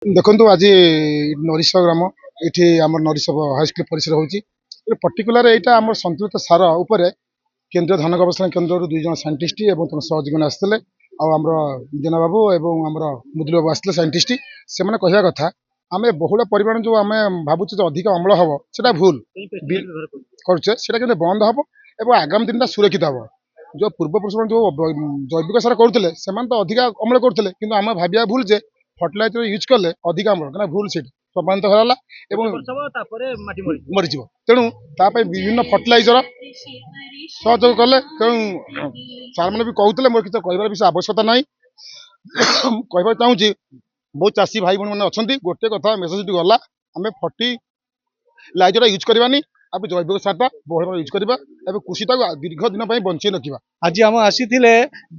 ଦେଖନ୍ତୁ ଆଜି ନରିସ ଗ୍ରାମ ଏଠି ଆମର ନରିସ ହାଇସ୍କୁଲ ପରିସର ହେଉଛି ପର୍ଟିକୁଲାର ଏଇଟା ଆମର ସନ୍ତୁଳିତ ସାର ଉପରେ କେନ୍ଦ୍ରୀୟ ଧାନ ଗବେଷଣା କେନ୍ଦ୍ରରୁ 2 ଜଣ ସାଇଣ୍ଟିଷ୍ଟ ଏବଂ ତାଙ୍କ ସହଯୋଗୀମାନେ ଆସିଥିଲେ। ଆଉ ଆମର ଜେନା ବାବୁ ଏବଂ ଆମର ମୁଦୁଲି ବାବୁ ଆସିଥିଲେ ସାଇଣ୍ଟିଷ୍ଟ। ସେମାନେ କହିବା କଥା ଆମେ ବହୁଳ ପରିମାଣ ଯେଉଁ ଆମେ ଭାବୁଛୁ ଯେ ଅଧିକ ଅମଳ ହେବ ସେଟା ଭୁଲ କରୁଛେ, ସେଟା କିନ୍ତୁ ବନ୍ଦ ହେବ ଏବଂ ଆଗାମୀ ଦିନଟା ସୁରକ୍ଷିତ ହେବ। ଯେଉଁ ପୂର୍ବପୁରୁଷମାନେ ଯେଉଁ ଜୈବିକ ସାର କରୁଥିଲେ ସେମାନେ ତ ଅଧିକା ଅମଳ କରୁଥିଲେ, କିନ୍ତୁ ଆମେ ଭାବିବା ଭୁଲ ଯେ ଫର୍ଟିଲାଇଜର ୟୁଜ୍ କଲେ ଅଧିକ ଅମଳ, କାରଣ ଭୁଲ ସେଠି ପ୍ରମାଣିତ ହେଲା ଏବଂ ମରିଯିବ। ତେଣୁ ତା ପାଇଁ ବିଭିନ୍ନ ଫର୍ଟିଲାଇଜର ସହଯୋଗ କଲେ। ତେଣୁ ସାର୍ମାନେ ବି କହୁଥିଲେ ମୋର କିଛି କହିବାର ବିଷୟ ଆବଶ୍ୟକତା ନାହିଁ। ମୁଁ କହିବାକୁ ଚାହୁଁଛି ବହୁତ ଚାଷୀ ଭାଇ ଭଉଣୀ ଅଛନ୍ତି, ଗୋଟିଏ କଥା ମେସେଜଟି ଗଲା, ଆମେ ଫର୍ଟିଲାଇଜର ୟୁଜ୍ କରିବାନି, ଆମେ ଜୈବିକ ସାରଟା ବହୁଳ ୟୁଜ୍ କରିବା ଏବଂ କୃଷିଟାକୁ ଦୀର୍ଘ ଦିନ ପାଇଁ ବଞ୍ଚେଇ ରଖିବା। আজি आम आसीथिले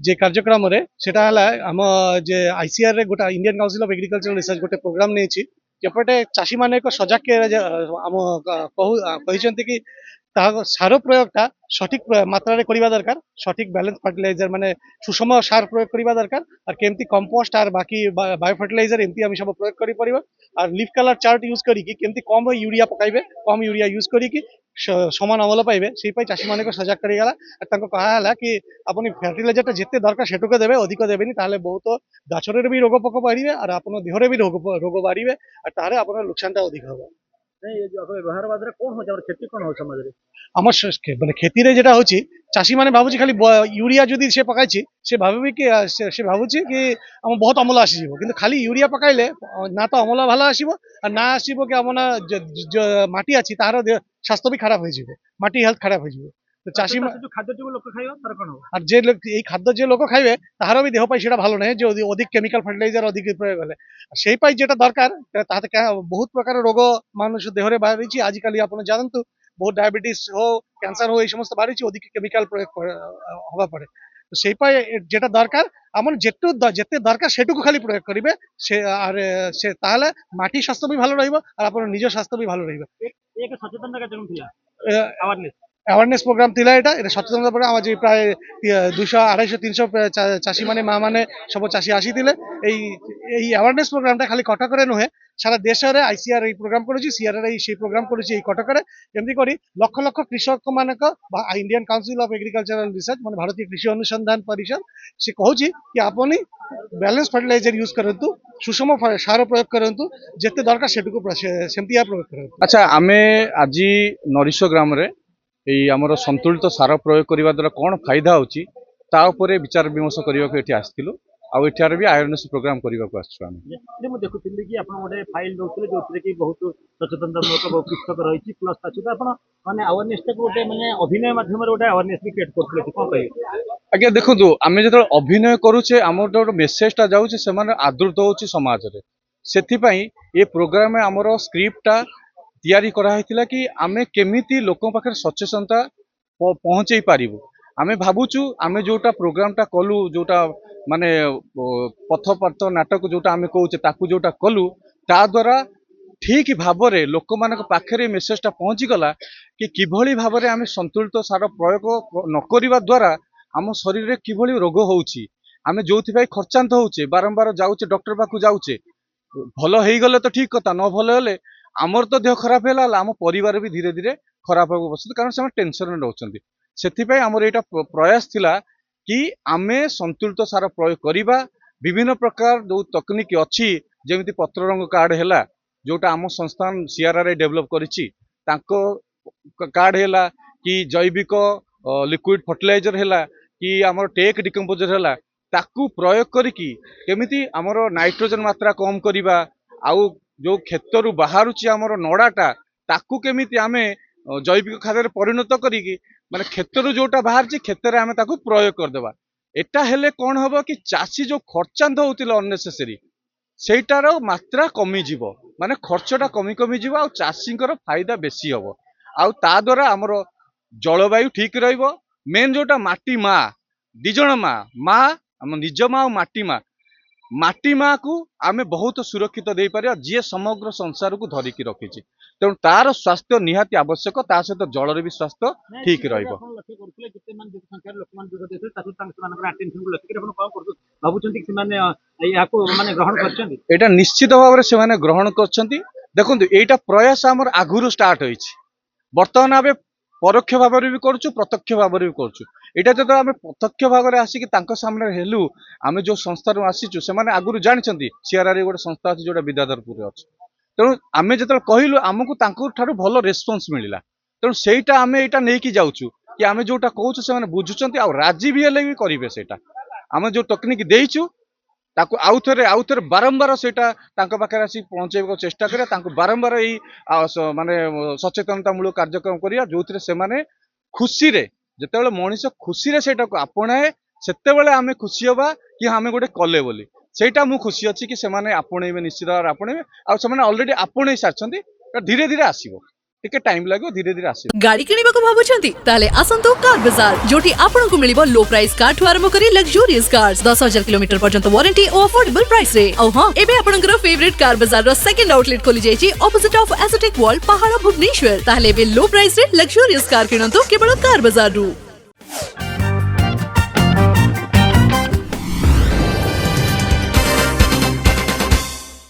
जे कार्यक्रम रे सेटा हला आम जे आईसीआर रे गोटा Indian council of agriculture research गोटे प्रोग्राम नेछि जेपटे चाषी माने को सजाग के आम कहिसंती कि सार प्रयोगटा सठिक मात्रा रे करिबा दरकार, सठिक बैलेंस फर्टिलाइजर माने सुषम सार प्रयोग करिबा दरकार और केमती कंपोस्ट और बाकी बायो फर्टिलाइजर एमती हम सब प्रयोग करि परिबा और लीफ कलर चार्ट यूज करी कि केमती कम यूरिया पकाइबे, कम यूरिया यूज करी कि समान अमल पाइबे सेहि पई चाषी माने को सजाग करि गला। तांको कहा हला कि आपन फर्टिलाइजरटा जेते दरकार सेटुके देबे, अधिक देबेनी, ताले बहुत गाछरे भी रोग पोक बाड़िबे और आपन देहरे भी रोग बाड़िबे और तारे आपन नुकसानटा अधिक होबो। नहीं ये जो व्यवहार बादरे कौन हो जाए क्षति कौन हो समाज रे आम माने खेती रे जेटा होची चाषी माने भाबुची खाली यूरिया जदि से पकाइछि से भाबी कि से भाबुची कि हम बहुत अमल आसीजिवो, किंतु खाली यूरिया पकाइले ना तो अमल भालो आसीबो और ना आसीबो कि हमना माटी अछि तार स्वास्थ्य भी खराब होई जिवो, माटी हेल्थ खराब होई जिवो। तो चाषी जो खाद्य जो लोक खाइबो तार कोन हो और जे এই খাদ্য যে লোক খাইবে তাহারও भी देह पाई সেটা ভালো নয়, যে অধিক কেমিক্যাল ফার্টিলাইজার অধিক প্রয়োগ হলে সেই পাই যেটা দরকার তাতে বহুত প্রকার রোগ মানুষ দেহরে বাড়িছি। আজকাল আপনারা জানন্তু বহুত ডায়াবেটিস হো ক্যান্সার হো এই সমস্ত বাড়িছি অধিক কেমিক্যাল প্রয়োগ হওয়া পড়ে। তো সেই পাই যেটা দরকার আমার যেতে দরকার সেটুকু খালি প্রয়োগ করিবে সে আর সে তাহলে মাটি স্বাস্থ্য भी ভালো রহিব আর আপনার নিজের স্বাস্থ্য भी ভালো রহিব। एक सचेतनता कार्यक्रम थिला अवेयरनेस अवेयरनेस प्रोग्राम थिला एटा एटा सचेतनता प्रोग्राम आज प्राय 200 250 300 चाषी माने मा माने सब चाषी आसीथिले। এই अवेयरनेस प्रोग्रामटा खाली कटकरे नुहे सारा देश रे आईसीआर এই प्रोग्राम करूची, सीआर रे সেই प्रोग्राम करूची এই कटकरे एमती करी लक्ष लक्ष कृषक मानक Indian council of agricultural research माने भारतीय कृषि अनुसंधान परिषद से कहूची कि आपनी बैलेंस फर्टिलाइजर यूज करंतु, सुषम सार प्रयोग करंतु, जेते दरकार सेटुको सेमतिया प्रयोग करंतु। अच्छा आमे आज नरिस ग्राम रे एई हमर संतुलित सार प्रयोग करिवा द्वारा कोन फायदा होची ता उपरे विचार विमर्श करिवा को एठी आस्तिलु आ एठार भी अवेयरनेस प्रोग्राम करिवा को आछो। जे मु देखुथिली कि आपण गोटे फाइल दोथिले जोथिरे कि बहुत सचेतनतामूलक बहुत पुस्तक रहिछि प्लस ताछि आपण माने अवेयरनेस को गोटे माने अभिनय माध्यम रे गोटे अवेयरनेस भी क्रिएट करथिले कोन कहि आज्ञा देखु आमे जतो अभिनय करूचे हमर जो मेसेजटा जाउचे सेमाने आदृत होची समाज रे, सेथि पई ए प्रोग्राम में हमर स्क्रिप्टटा तैयारी करा हैतिला कि आमे केमिति लोक पाखर सचेतनता पहुंचई पारिबु। आमे भाबुचु आमे जोटा प्रोग्रामटा कलु जोटा माने पथपथ नाटक जोटा आमे कहूचे ताकू जोटा कलु ता द्वारा ठीक भावरे लोक मानक पाखरे मेसेजटा पहुंची गला कि किभली भावरे आमे संतुलित सार प्रयोग न करिवा द्वारा आम शरीर रे किभली रोग होउची, आमे जोथि भाई खर्चांत होउचे बारंबार जाउचे डॉक्टर पाखु जाउचे, भलो हेई गले तो ठीक कथा, न भलो हेले आमर तो देह खराब है आम परिवार भी धीरे धीरे खराब हो बस, कारण से टेंशन रोचंती। सेथिपाई आमर एटा प्रयास थिला कि आमे संतुलित सार प्रयोग करिबा, विभिन्न प्रकार जो तकनीक अच्छी जेमिति पत्र रंग कार्ड हैला जोटा आम संस्थान सीआरआर डेवलप करिछि, तांको कार्ड हैला कि जैविक लिक्विड फर्टिलाइजर हैला कि आमर टेक डिकम्पोजर हैला ताकू प्रयोग करिकी केमिति आमर नाइट्रोजन मात्रा कम करिबा, आउ जो क्षेत्रु बाहरुची आमर नड़ाटा ताकू केमिति आमे जैविक खाद्य परिणत करिकी माने क्षेत्रु जोटा बाहरची क्षेत्र आमे ताकू प्रयोग करदेबा। एटा हेले कोन हबो कि चाषी जो खर्चांत होतिल अननेसेसरी सेटार मात्रा कमी जीवो, माने खर्चटा कमी कमी जीवो आ चाषींकर फायदा बेसी हबो। आउ ता द्वारा आमर जलवायु ठीक रहिबो। मेन जोटा माटी मा दिजण मा मा हम निज मा माटी मा माटी माँ को आमे बहुत सुरक्षित दे पारिया जी समग्र संसार को धरिकी रखिछि तेणु तार स्वास्थ्य निहाती आवश्यक ता सहित जलर भी स्वास्थ्य ठीक रहिबो। लक्ष्य करथिले जेते मान जेते संख्यार लोकमान जोग देथे ताकि तांकर अटेंशन को लक्ष्य आपण कोन करथु भाबुचंती कि माने याको माने ग्रहण करछन्ती एटा निश्चित भाव में से ग्रहण करछन्ती। देखंतु एटा प्रयास हमर आगुरु स्टार्ट होइछि वर्तमान आबे परोक्ष भाव भी करूँ प्रत्यक्ष भाव भी करूँ यहाँ जो आम प्रत्यक्ष भाव में आसिक सामने हेलु आम जो संस्था आसीचु से आगुरी जानते सीआरआर गोटे संस्था अच्छी जो विद्याधरपुर अच्छे तेणु आम जो कहलु आमको भल रेस्पन्स मिलला तेणु सहीटा आम यहाँ नहीं जाऊँ कि आम जोटा कहूँ से बुझुंट आ राजी भी हेल्ले भी करेंगे सहीटा आम जो टेक्निक देचु ताकू आउ थे बारंबार सेटा पाखे आसी पहुँचे चेष्टा करिया बारंबार यही माने सचेतनतामूलक कार्यक्रम करिया जो से माने खुशी रे जेतेबेले मनीष खुशी रे सेटा को आपणाए सेतेबेले आमे खुशी होबा कि आमे गोटे कले बोली सेटा मु खुशी अछि कि से माने आपणेबे निश्चित आपणेबे आ से माने ऑलरेडी आपणै सारछन्ती धीरे धीरे आसीबो टिके टाइम लागो धीरे धीरे आसीबो। गाड़ी किनिबा को भाबुछन्ती ताले आसंतो कार बाजार जोटी आपनको मिलिबो लो प्राइस कार ठु आरंभ करी लग्जरियस कार्स 10,000 किलोमीटर पर्यंत वारंटी और अफोर्डेबल प्राइस रे औ हां एबे आपनकर फेवरेट कार बाजार रो सेकंड आउटलेट खोली जायछि ऑपोजिट ऑफ एसोटेक वॉल पहाड़ भुवनेश्वर ताले बे लो प्राइस रे लग्जरियस कार किनंतो केवल कार बाजार रु।